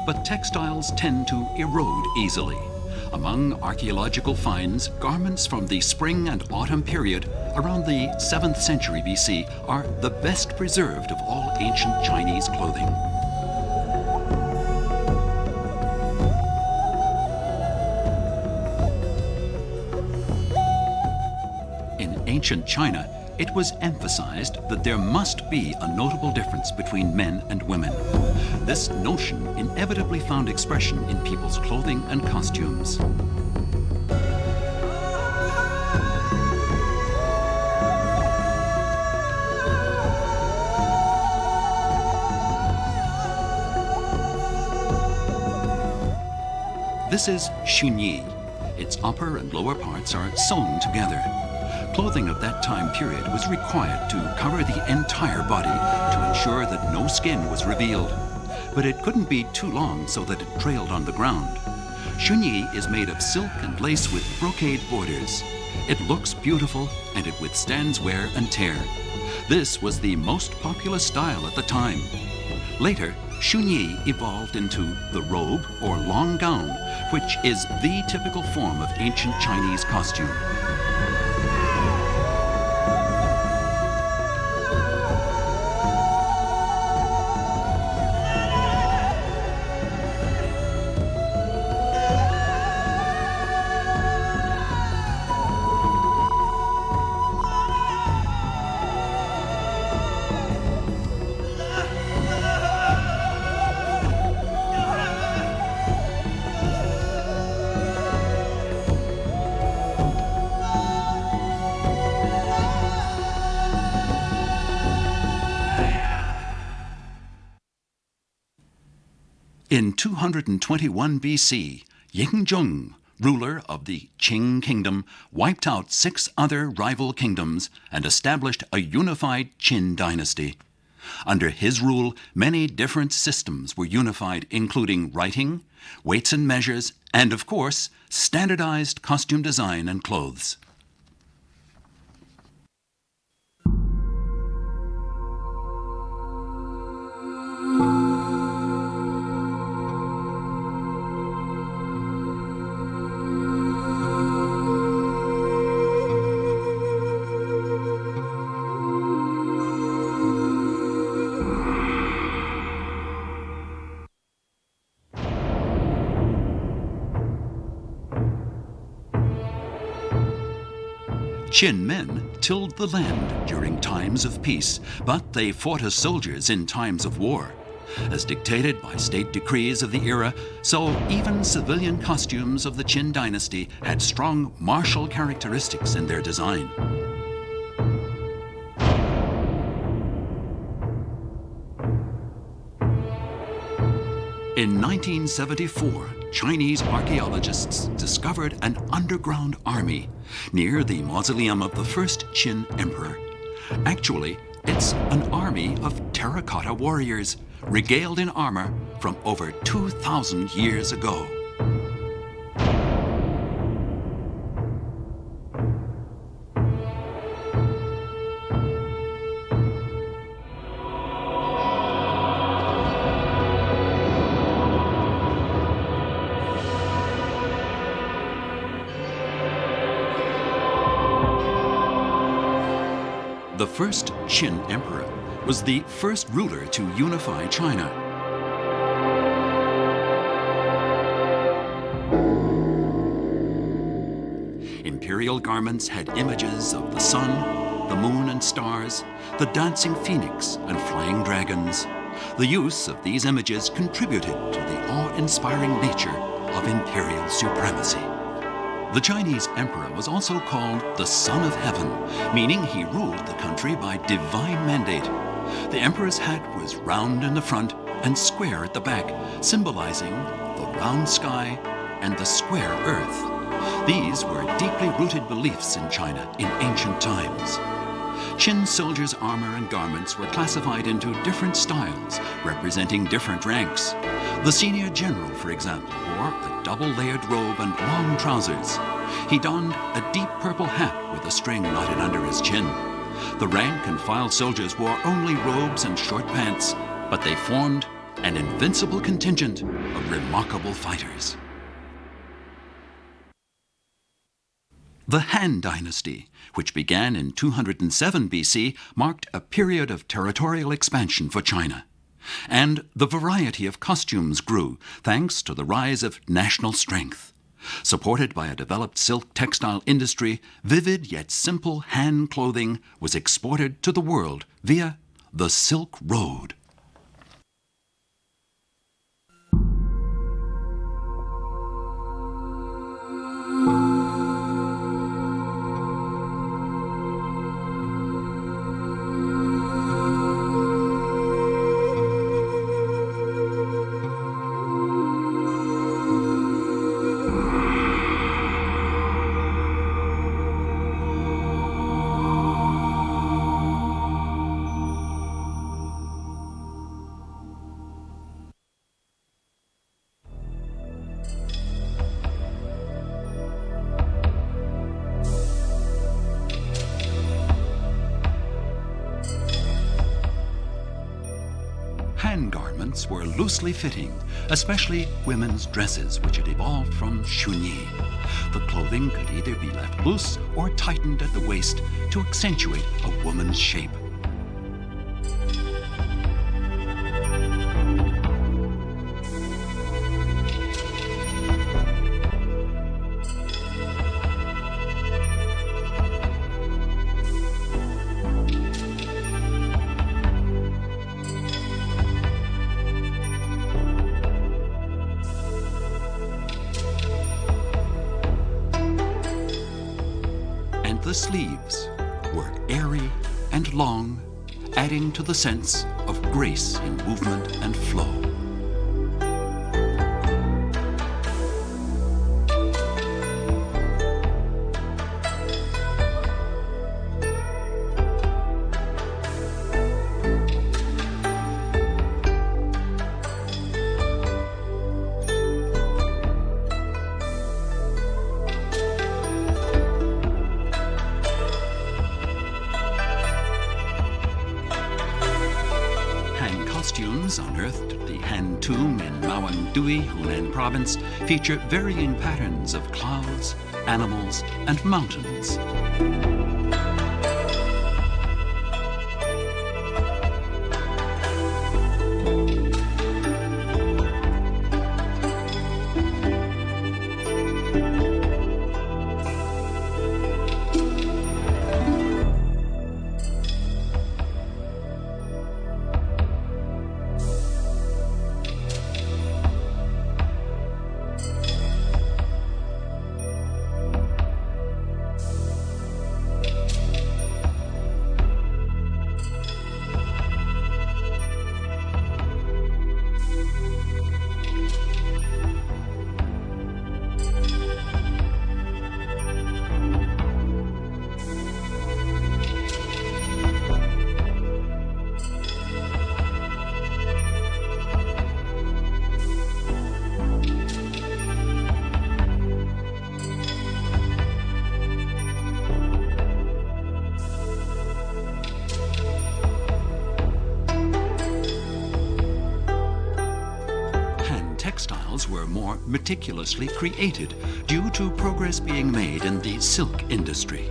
but textiles tend to erode easily. Among archaeological finds, garments from the spring and autumn period around the 7th century BC are the best preserved of all ancient Chinese clothing. In ancient China, it was emphasized that there must be a notable difference between men and women. This notion inevitably found expression in people's clothing and costumes. This is xunyi. Its upper and lower parts are sewn together. Clothing of that time period was required to cover the entire body to ensure that no skin was revealed. But it couldn't be too long so that it trailed on the ground. Xunyi is made of silk and lace with brocade borders. It looks beautiful and it withstands wear and tear. This was the most popular style at the time. Later, xunyi evolved into the robe or long gown, which is the typical form of ancient Chinese costume. In 221 BC, Ying, ruler of the Qing Kingdom, wiped out 6 other rival kingdoms and established a unified Qin Dynasty. Under his rule, many different systems were unified, including writing, weights and measures, and, of course, standardized costume design and clothes. Qin men tilled the land during times of peace, but they fought as soldiers in times of war. As dictated by state decrees of the era, so even civilian costumes of the Qin Dynasty had strong martial characteristics in their design. In 1974, Chinese archaeologists discovered an underground army near the mausoleum of the first Qin emperor. Actually, it's an army of terracotta warriors regaled in armor from over 2,000 years ago. The first Qin emperor was the first ruler to unify China. Imperial garments had images of the sun, the moon and stars, the dancing phoenix and flying dragons. The use of these images contributed to the awe-inspiring nature of imperial supremacy. The Chinese emperor was also called the Son of Heaven, meaning he ruled the country by divine mandate. The emperor's hat was round in the front and square at the back, symbolizing the round sky and the square earth. These were deeply rooted beliefs in China in ancient times. Qin soldiers' armor and garments were classified into different styles, representing different ranks. The senior general, for example, wore a double-layered robe and long trousers. He donned a deep purple hat with a string knotted under his chin. The rank and file soldiers wore only robes and short pants, but they formed an invincible contingent of remarkable fighters. The Han Dynasty, which began in 207 BC, marked a period of territorial expansion for China. And the variety of costumes grew thanks to the rise of national strength. Supported by a developed silk textile industry, vivid yet simple Han clothing was exported to the world via the Silk Road. Han garments were loosely fitting, especially women's dresses, which had evolved from shunyi. The clothing could either be left loose or tightened at the waist to accentuate a woman's shape. The sleeves were airy and long, adding to the sense of grace in movement and flow. Costumes unearthed at the Han tomb in Mawangdui, Hunan province, feature varying patterns of clouds, animals, and mountains. Textiles were more meticulously created due to progress being made in the silk industry.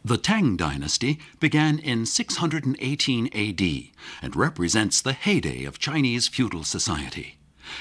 The Tang Dynasty began in 618 AD and represents the heyday of Chinese feudal society.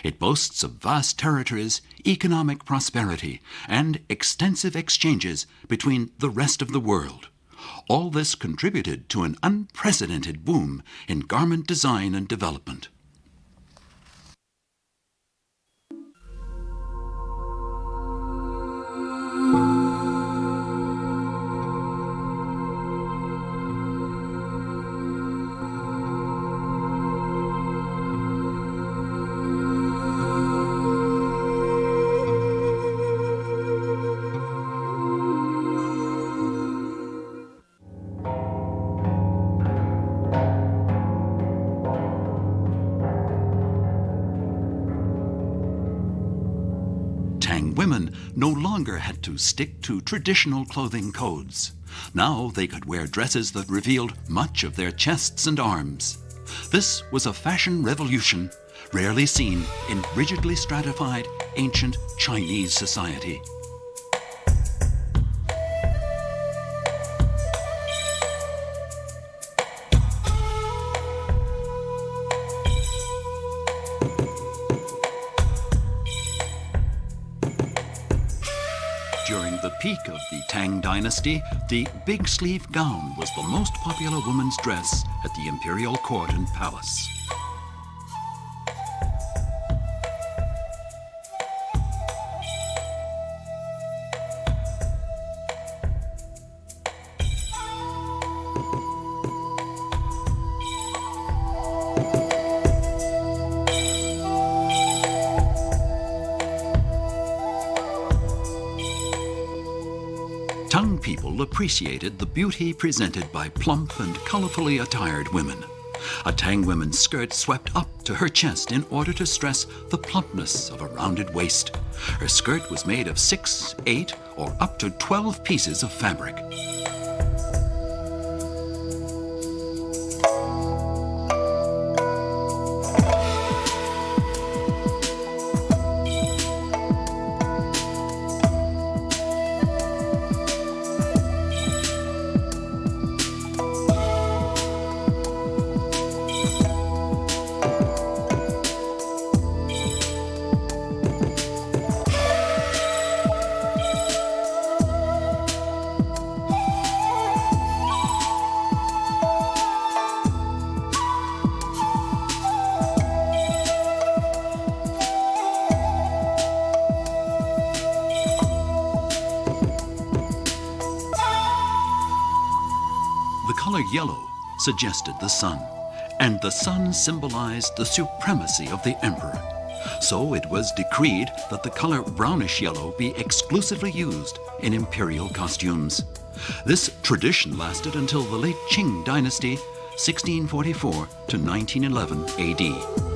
It boasts of vast territories, economic prosperity, and extensive exchanges between the rest of the world. All this contributed to an unprecedented boom in garment design and development. Tang women no longer had to stick to traditional clothing codes. Now they could wear dresses that revealed much of their chests and arms. This was a fashion revolution rarely seen in rigidly stratified ancient Chinese society. During the peak of the Tang Dynasty, the big sleeve gown was the most popular woman's dress at the imperial court and palace. Tang people appreciated the beauty presented by plump and colorfully attired women. A Tang woman's skirt swept up to her chest in order to stress the plumpness of a rounded waist. Her skirt was made of 6, 8, or up to 12 pieces of fabric. The color yellow suggested the sun, and the sun symbolized the supremacy of the emperor. So it was decreed that the color brownish yellow be exclusively used in imperial costumes. This tradition lasted until the late Qing Dynasty, 1644 to 1911 AD.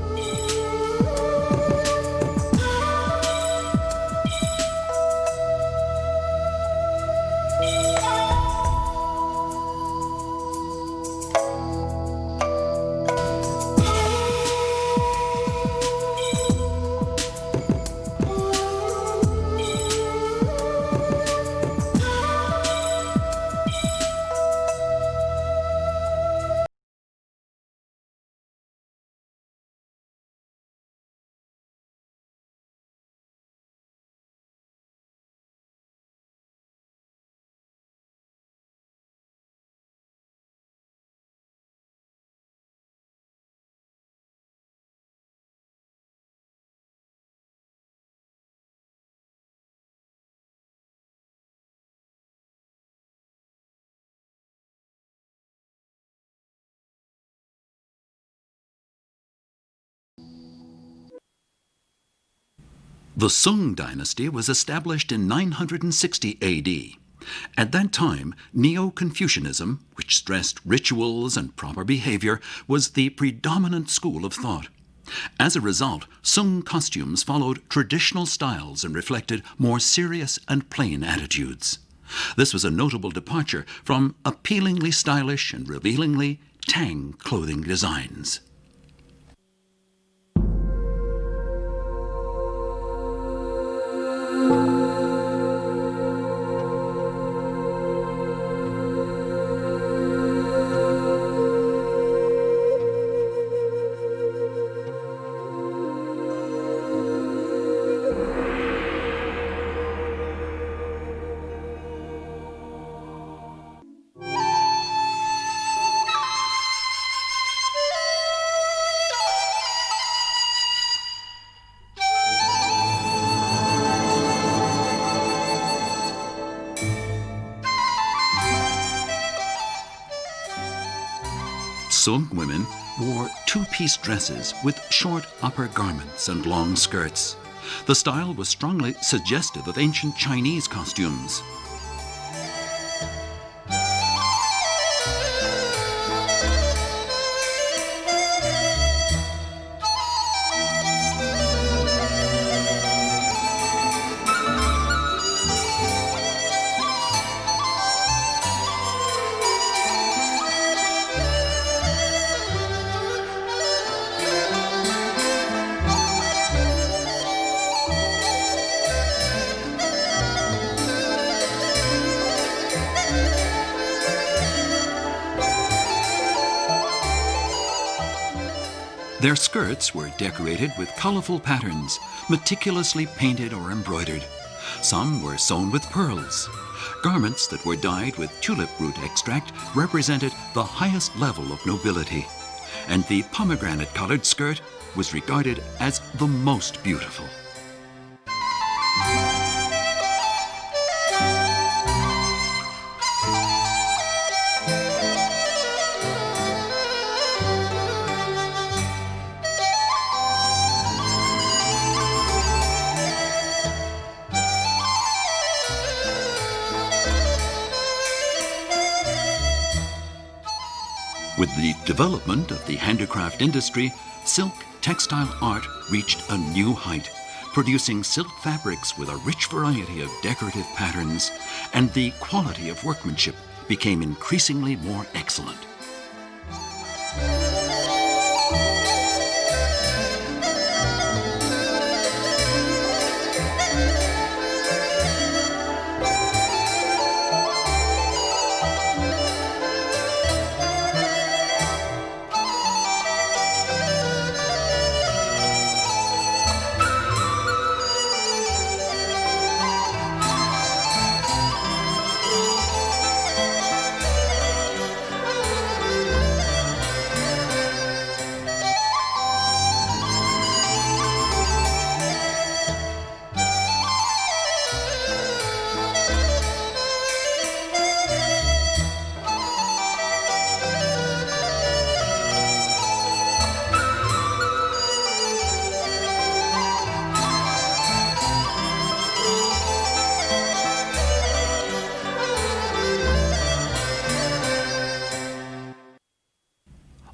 The Sung Dynasty was established in 960 AD. At that time, Neo-Confucianism, which stressed rituals and proper behavior, was the predominant school of thought. As a result, Sung costumes followed traditional styles and reflected more serious and plain attitudes. This was a notable departure from appealingly stylish and revealingly Tang clothing designs. Song women wore two-piece dresses with short upper garments and long skirts. The style was strongly suggestive of ancient Chinese costumes. Their skirts were decorated with colorful patterns, meticulously painted or embroidered. Some were sewn with pearls. Garments that were dyed with tulip root extract represented the highest level of nobility, and the pomegranate-colored skirt was regarded as the most beautiful. With the development of the handicraft industry, silk textile art reached a new height, producing silk fabrics with a rich variety of decorative patterns, and the quality of workmanship became increasingly more excellent.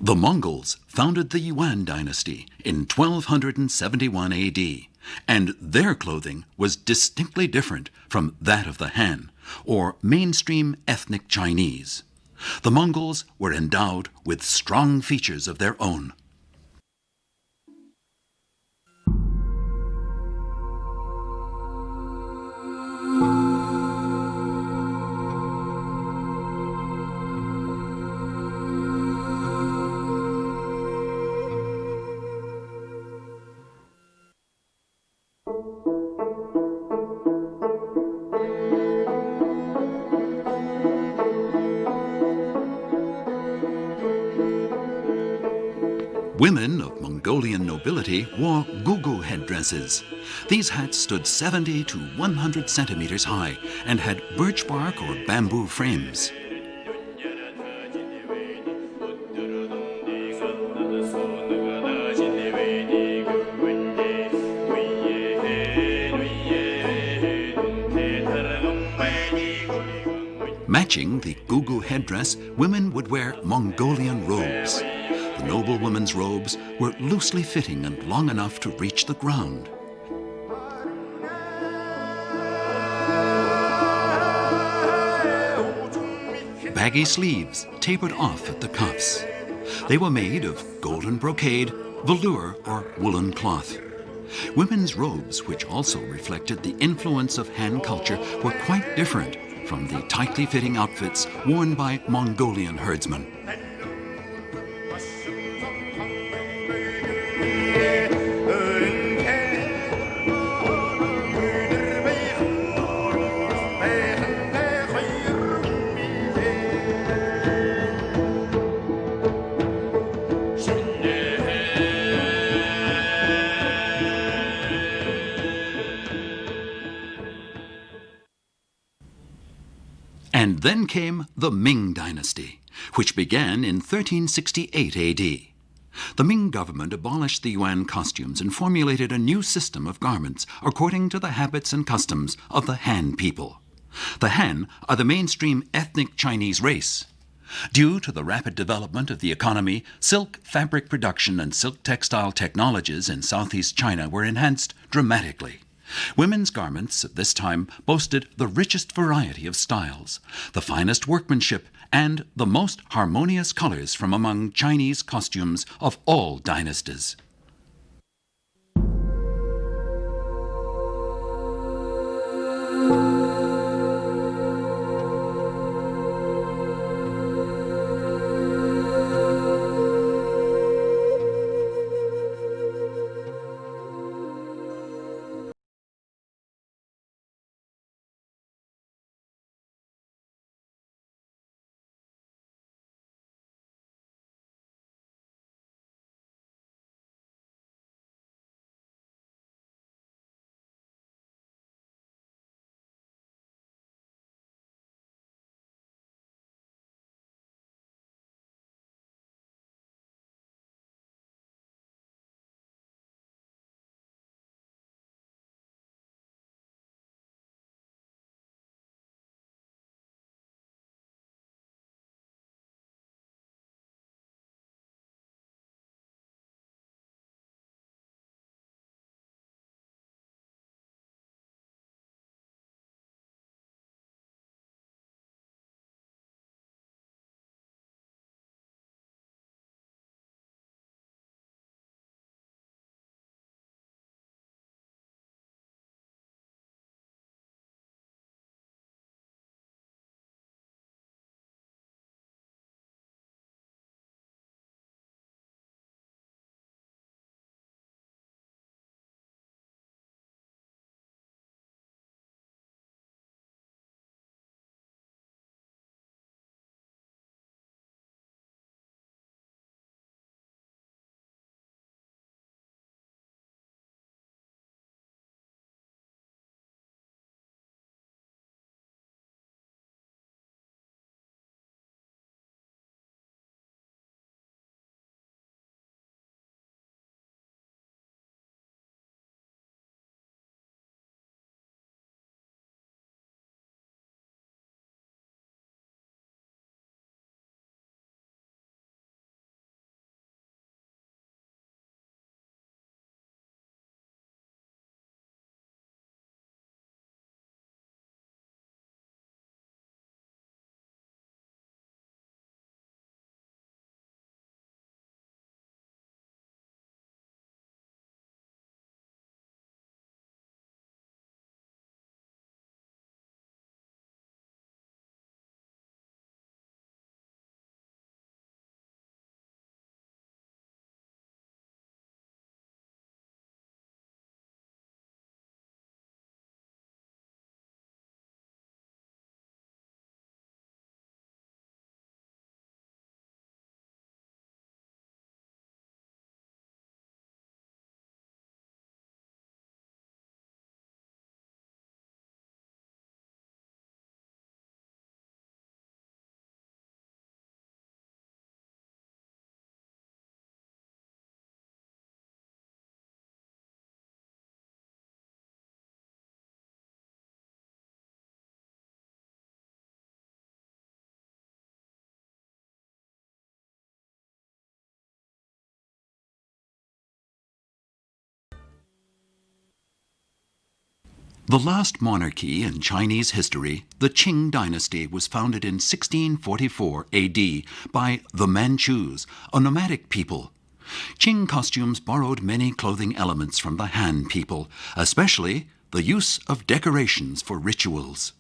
The Mongols founded the Yuan Dynasty in 1271 AD, and their clothing was distinctly different from that of the Han, or mainstream ethnic Chinese. The Mongols were endowed with strong features of their own. Women of Mongolian nobility wore gugu headdresses. These hats stood 70 to 100 centimeters high and had birch bark or bamboo frames. Matching the gugu headdress, women would wear Mongolian robes. The noble women's robes were loosely fitting and long enough to reach the ground. Baggy sleeves tapered off at the cuffs. They were made of golden brocade, velour, or woolen cloth. Women's robes, which also reflected the influence of Han culture, were quite different from the tightly fitting outfits worn by Mongolian herdsmen. And then came the Ming Dynasty, which began in 1368 AD. The Ming government abolished the Yuan costumes and formulated a new system of garments according to the habits and customs of the Han people. The Han are the mainstream ethnic Chinese race. Due to the rapid development of the economy, silk fabric production and silk textile technologies in southeast China were enhanced dramatically. Women's garments at this time boasted the richest variety of styles, the finest workmanship, and the most harmonious colors from among Chinese costumes of all dynasties. The last monarchy in Chinese history, the Qing Dynasty, was founded in 1644 AD by the Manchus, a nomadic people. Qing costumes borrowed many clothing elements from the Han people, especially the use of decorations for rituals.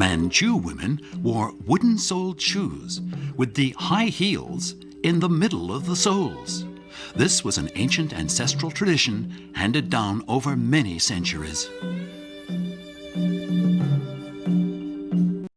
Manchu women wore wooden-soled shoes with the high heels in the middle of the soles. This was an ancient ancestral tradition handed down over many centuries.